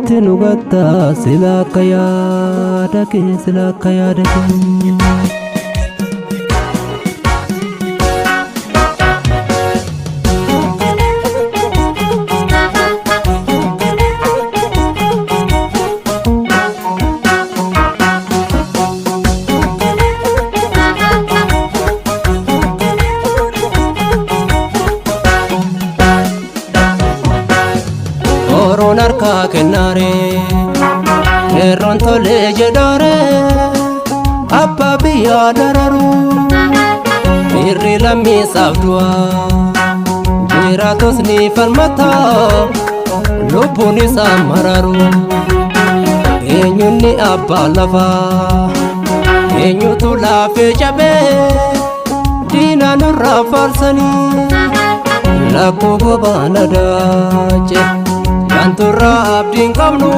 itti nu gatta sila akka yaada kee sila akka yaada kee. Narka kenare Eron tole jedare Abba biya dararu Irri lammi sabdua Jiratos ni falmata Lubuni samararu Enyuni abba lafa Enyutu lafe jabe Dina nurra farsani Laku gobana daje Anturra abdin qabnu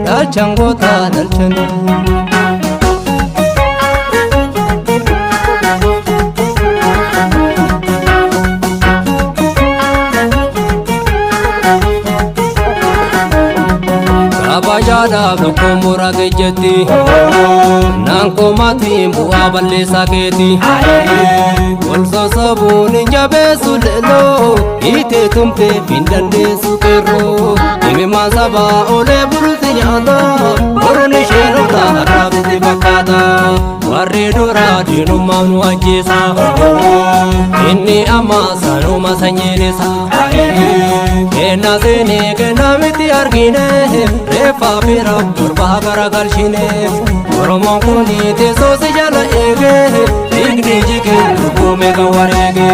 dalchan goota dalchanu Kabajaadhaaf tokko mura gejjetti naan koomaatiin bu'aa balleessaa keeti wal sosobuun hin jabeessu leelloo hiitee tumtee hin dandeessu qeerroo himimaan sabaa olee bulutti nyaata boruun isheen oolta har'aafisi fakkaata warri duraa diinummaaf nu ajjeesa inni amma sanuma sanyiinisa kenna seenee kenna miti argine reeffa bira gurbaa garagalchine Oromoon kuni teessoo si jala eege dhiigni jigee lubbuume kan wareege.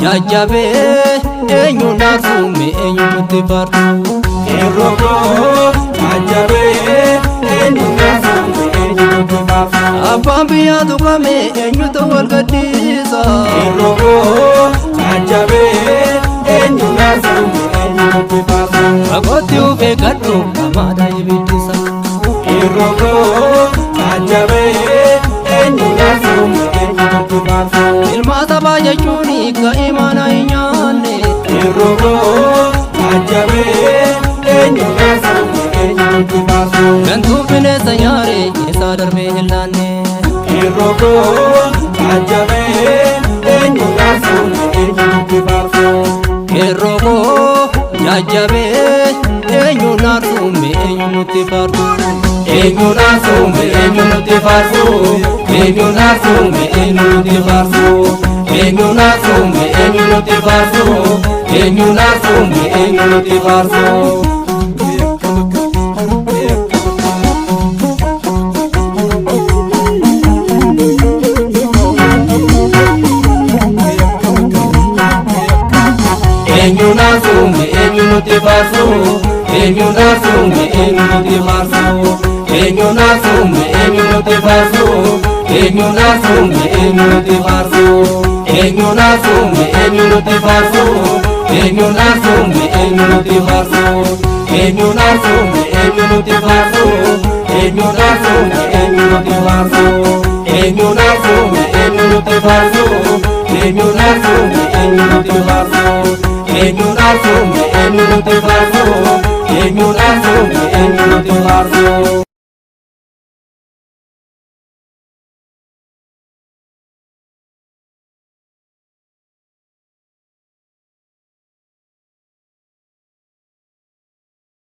Jajjabe eenyu naarfume eenyu nutti fardu Erroko jajjabe eenyu naarfume eenyu nutti fardu Abbaan biyyaa tuqame eenyutu wal gadhiisa Erroko jajjabe eenyu naarfume eenyu nutti fardu Fagootti ufee gadhu namaadha ibiddisa Erroko jajjabe eenyu naarfume eenyu nutti fardu Ilmaata baay'achuun ka imaana hin nyaanne Erroko jajjabe eenyu naarfume eenyu nutti fardu Gantuu bineensa nyaare keessaa darbee hin laanne Erroko jajjabe eenyu naarfume eenyu nutti fardu Erroko jajjabe eenyu naarfume eenyu nutti fardu Eenyu naarfume eenyu nutti fardu Eenyu naarfume eenyu nutti fardu Eenyu naarfume eenyu nutti fardu Eenyu naarfume eenyu nutti fardu Eenyu naarfume eenyu nutti fardu Eenyu naarfume eenyu nutti fardu Eenyu naarfume eenyu nutti fardu Eenyu naarfume eenyu nutti fardu Eenyu naarfume eenyu nutti fardu Eenyu naarfume eenyu nutti fardu Eenyu naarfume eenyu nutti fardu Eenyu naarfume eenyu nutti fardu Eenyu naarfume eenyu nutti fardu Eenyu naarfume eenyu nutti fardu Eenyu naarfume eenyu nutti fardu Eenyu naarfume eenyu nutti fardu